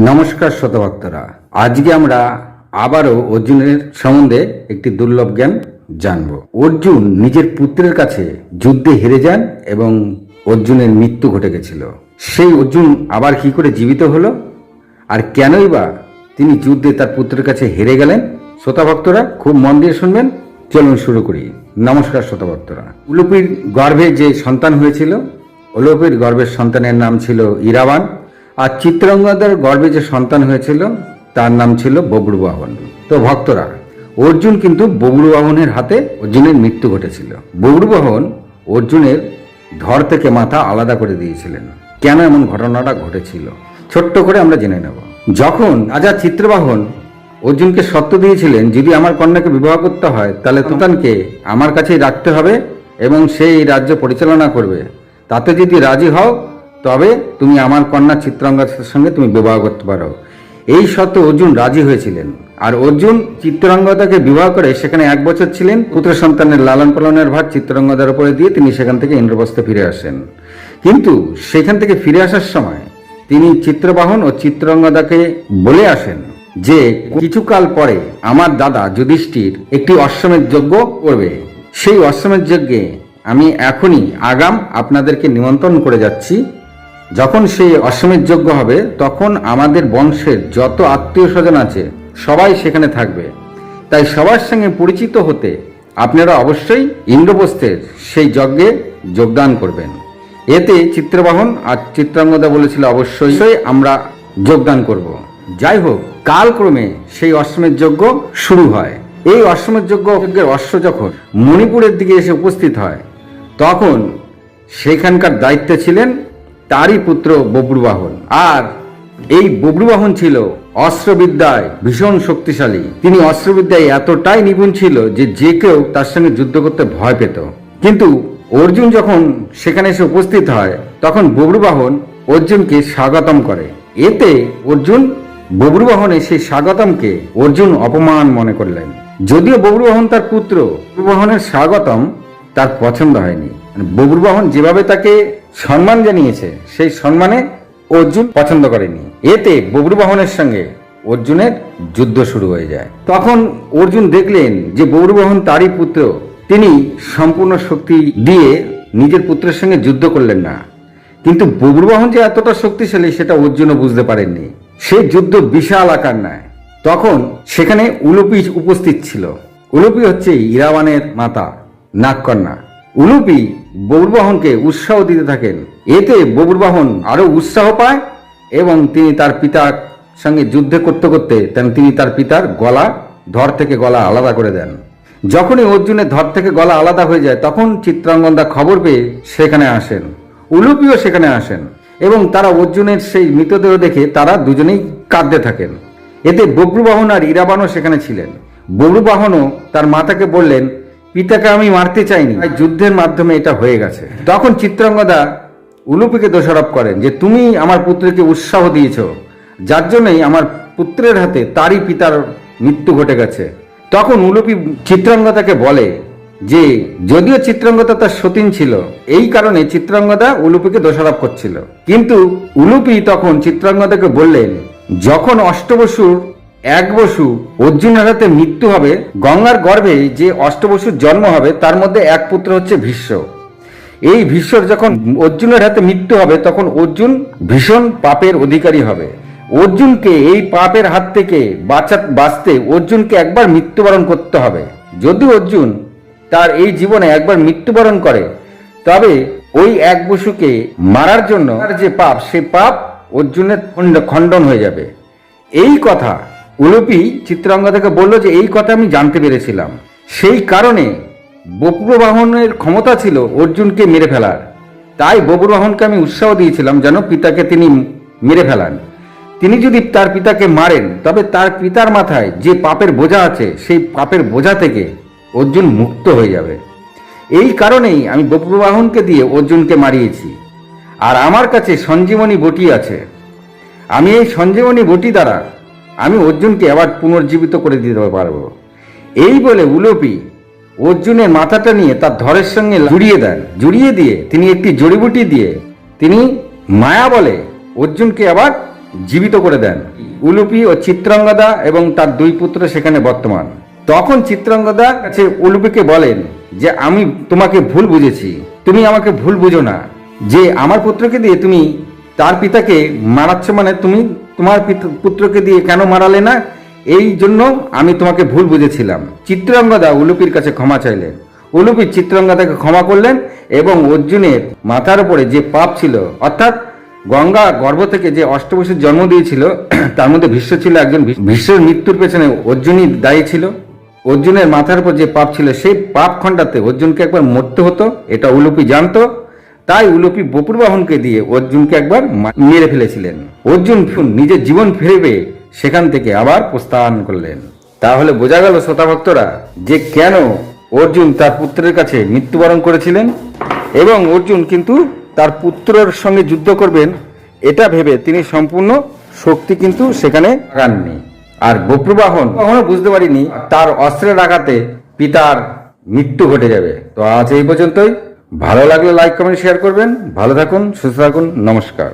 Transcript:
নমস্কার শতভক্তরা, আজকে আমরা আবারও অর্জুনের সম্বন্ধে একটি দুর্লভ জ্ঞান জানব। অর্জুন নিজের পুত্রের কাছে যুদ্ধে হেরে যান এবং অর্জুনের মৃত্যু ঘটে গেছিল। সেই অর্জুন আবার কি করে জীবিত হলো আর কেনই বা তিনি যুদ্ধে তার পুত্রের কাছে হেরে গেলেন? শ্রোতাভক্তরা খুব মন দিয়ে শুনবেন। চলুন শুরু করি। নমস্কার শতভক্তরা। উলুপির গর্ভে যে সন্তান হয়েছিল, উলুপির গর্ভের সন্তানের নাম ছিল ইরাবান, আর চিত্রাঙ্গদার গর্ভে যে সন্তান হয়েছিল তার নাম ছিল বব্রুবাহন। তো ভক্তরা, অর্জুন কিন্তু বব্রুবাহনের হাতে অর্জুনের মৃত্যু ঘটেছিল। বব্রুবাহন অর্জুনের ধর থেকে মাথা আলাদা করে দিয়েছিলেন। কেন এমন ঘটনাটা ঘটেছিল ছোট্ট করে আমরা জেনে নেব। যখন রাজা চিত্রবাহন অর্জুনকে শর্ত দিয়েছিলেন, যদি আমার কন্যাকে বিবাহ করতে হয় তাহলে সন্তানকে আমার কাছেই রাখতে হবে এবং সেই রাজ্য পরিচালনা করবে, তাতে যদি রাজি হও তবে তুমি আমার কন্যা চিত্রাঙ্গদার সঙ্গে তুমি বিবাহ করতে পারো। এই শর্তে অর্জুন রাজি হয়েছিলেন। আর অর্জুন চিত্রাঙ্গদাকে বিবাহ করে সেখানে 1 বছর ছিলেন। পুত্র সন্তানের লালন পালনের ভার চিত্রাঙ্গদার উপরে দিয়ে তিনি সেখান থেকে ইন্দ্রপ্রস্থে ফিরে আসেন। কিন্তু সেখান থেকে ফিরে আসার সময় তিনি চিত্রবাহন ও চিত্রাঙ্গদাকে বলে আসেন যে কিছুকাল পরে আমার দাদা যুধিষ্ঠির একটি অশ্বমেধ যজ্ঞ করবে। সেই অশ্বমেধ যজ্ঞে আমি এখনই আগাম আপনাদেরকে নিমন্ত্রণ করে যাচ্ছি। যখন সেই অশ্বমেধ যজ্ঞ হবে তখন আমাদের বংশের যত আত্মীয় স্বজন আছে সবাই সেখানে থাকবে। তাই সবার সঙ্গে পরিচিত হতে আপনারা অবশ্যই ইন্দ্রপ্রস্থের সেই যজ্ঞে যোগদান করবেন। এতে চিত্রবাহন আর চিত্রাঙ্গদা বলেছিল অবশ্যই আমরা যোগদান করব। যাই হোক, কালক্রমে সেই অশ্বমেধ যজ্ঞ শুরু হয়। এই অশ্বমেধ যজ্ঞের অশ্ব যখন মণিপুরের দিকে এসে উপস্থিত হয় তখন সেখানকার দায়িত্বে ছিলেন তারই পুত্র বব্রুবাহন। আর এই বব্রুবাহন ছিল অস্ত্রবিদ্যায় ভীষণ শক্তিশালী। তিনি অস্ত্রবিদ্যায় এতটাই নিপুণ ছিল যে যে কেউ তার সঙ্গে যুদ্ধ করতে ভয় পেত। কিন্তু অর্জুন যখন সেখানে এসে উপস্থিত হয় তখন বব্রুবাহন অর্জুনকে স্বাগতম করে। এতে অর্জুন বব্রুবাহনের সেই স্বাগতমকে অর্জুন অপমান মনে করলেন। যদিও বব্রুবাহন তার পুত্র, বব্রুবাহনের স্বাগতম তার পছন্দ হয়নি। বব্রুবাহন যেভাবে তাকে সম্মান জানিয়েছে সেই সম্মানে অর্জুন পছন্দ করেনি। এতে বব্রুবাহনের সঙ্গে অর্জুনের যুদ্ধ শুরু হয়ে যায়। তখন অর্জুন দেখলেন যে বব্রুবাহন তারই পুত্র, তিনি সম্পূর্ণ শক্তি দিয়ে নিজের পুত্রের সঙ্গে যুদ্ধ করলেন না। কিন্তু বব্রুবাহন যে এতটা শক্তিশালী সেটা অর্জুনও বুঝতে পারেননি। সেই যুদ্ধ বিশাল আকার নেয়। তখন সেখানে উলুপি উপস্থিত ছিল। উলুপি হচ্ছে ইরাবানের মাতা, নাগকন্যা। উলুপি বব্রুবাহনকে উৎসাহ দিতে থাকেন। এতে বব্রুবাহন আরো উৎসাহ পায় এবং তিনি তার পিতার সঙ্গে যুদ্ধ করতে করতে তিনি তার পিতার ধর থেকে গলা আলাদা করে দেন। যখনই অর্জুনের ধর থেকে গলা আলাদা হয়ে যায় তখন চিত্রাঙ্গদা খবর পেয়ে সেখানে আসেন। উলুপিও সেখানে আসেন এবং তারা অর্জুনের সেই মৃতদেহ দেখে তারা দুজনেই কাঁদতে থাকেন। এতে বব্রুবাহন আর ইরাবানও সেখানে ছিলেন। বব্রুবাহনও তার মাতাকে বললেন, পিতাকে আমি মারতে চাইনি, যুদ্ধের মাধ্যমে এটা হয়ে গেছে। তখন চিত্রাঙ্গদা উলুপিকে দোষারোপ করেন যে তুমি আমার পুত্রকে উৎসাহ দিয়েছ, যার জন্যই আমার পুত্রের হাতে তারই পিতার মৃত্যু ঘটে গেছে। তখন উলুপি চিত্রাঙ্গদাকে বলে যে যদিও চিত্রাঙ্গদা তার সতীন ছিল, এই কারণে চিত্রাঙ্গদা উলুপিকে দোষারোপ করছিল। কিন্তু উলুপি তখন চিত্রাঙ্গদাকে বললেন, যখন অষ্টবসুর 1 বসু অর্জুনের হাতে মৃত্যু হবে, গঙ্গার গর্ভে যে অষ্টবসুর জন্ম হবে তার মধ্যে এক পুত্র হচ্ছে ভীষ্ম। এই ভীষ্মর যখন অর্জুনের হাতে মৃত্যু হবে তখন অর্জুন ভীষণ পাপের অধিকারী হবে। অর্জুনকে এই পাপের হাত থেকে বাঁচতে অর্জুনকে একবার মৃত্যুবরণ করতে হবে। যদি অর্জুন তার এই জীবনে একবার মৃত্যুবরণ করে তবে ওই 1 বসুকে মারার জন্য যে পাপ, সে পাপ অর্জুনের খণ্ডন হয়ে যাবে। এই কথা উলুপি চিত্রাঙ্গদাকে বলল যে এই কথা আমি জানতে পেরেছিলাম। সেই কারণে বব্রুবাহনের ক্ষমতা ছিল অর্জুনকে মেরে ফেলার। তাই বব্রুবাহনকে আমি উৎসাহ দিয়েছিলাম যেন পিতাকে তিনি মেরে ফেলান। তিনি যদি তার পিতাকে মারেন তবে তার পিতার মাথায় যে পাপের বোঝা আছে সেই পাপের বোঝা থেকে অর্জুন মুক্ত হয়ে যাবে। এই কারণেই আমি বব্রুবাহনকে দিয়ে অর্জুনকে মারিয়েছি। আর আমার কাছে সঞ্জীবনী বটি আছে, আমি এই সঞ্জীবনী বটি দ্বারা আমি অর্জুনকে আবার পুনর্জীবিত করে দিতে পারবো। এই বলে উলুপি অর্জুনের মাথাটা নিয়ে তার ধরের সঙ্গে জুড়িয়ে দিয়ে তিনি একটি জড়িবুটি দিয়ে তিনি মায়া বলে অর্জুনকে আবার জীবিত করে দেন। উলুপি ও চিত্রাঙ্গদা এবং তার দুই পুত্র সেখানে বর্তমান। তখন চিত্রাঙ্গদা কাছে উলুপিকে বলেন যে আমি তোমাকে ভুল বুঝেছি, তুমি আমাকে ভুল বুঝো না, যে আমার পুত্রকে দিয়ে তুমি তার পিতাকে মারাচ্ছ, মানে তুমি তোমার পুত্রকে দিয়ে কেন মারালে না, এই জন্য আমি তোমাকে ভুল বুঝেছিলাম। চিত্রাঙ্গদা উলুপির কাছে ক্ষমা চাইলেন। উলুপি চিত্রাঙ্গদাকে ক্ষমা করলেন এবং অর্জুনের মাথার উপরে যে পাপ ছিল, অর্থাৎ গঙ্গা গর্ভ থেকে যে অষ্টবসুর জন্ম দিয়েছিল তার মধ্যে ভীষ্ম ছিল একজন, ভীষ্মের মৃত্যুর পেছনে অর্জুনই দায়ী ছিল। অর্জুনের মাথার উপর যে পাপ ছিল সেই পাপ খণ্ডাতে অর্জুনকে একবার মরতে হতো, এটা উলুপি জানতো। তাই উলুপি বপুরবাহনকে দিয়ে অর্জুনকে একবার মেরে ফেলেছিলেন। অর্জুন নিজের জীবন ফিরে পেয়ে সেখান থেকে আবার প্রস্থান করলেন। তাহলে বোঝা গেল শ্রোতা ভক্তরা যে কেন অর্জুন তার পুত্রের কাছে মৃত্যুবরণ করেছিলেন, এবং অর্জুন কিন্তু তার পুত্রের সঙ্গে যুদ্ধ করবেন এটা ভেবে তিনি সম্পূর্ণ শক্তি কিন্তু সেখানে লাগাননি। আর বপুরবাহন কখনো বুঝতে পারিনি তার অস্ত্রের আঘাতে পিতার মৃত্যু ঘটে যাবে। তো আজ এই পর্যন্তই। ভালো লাগলে লাইক কমেন্ট শেয়ার করবেন। ভালো থাকুন, সুস্থ থাকুন, নমস্কার।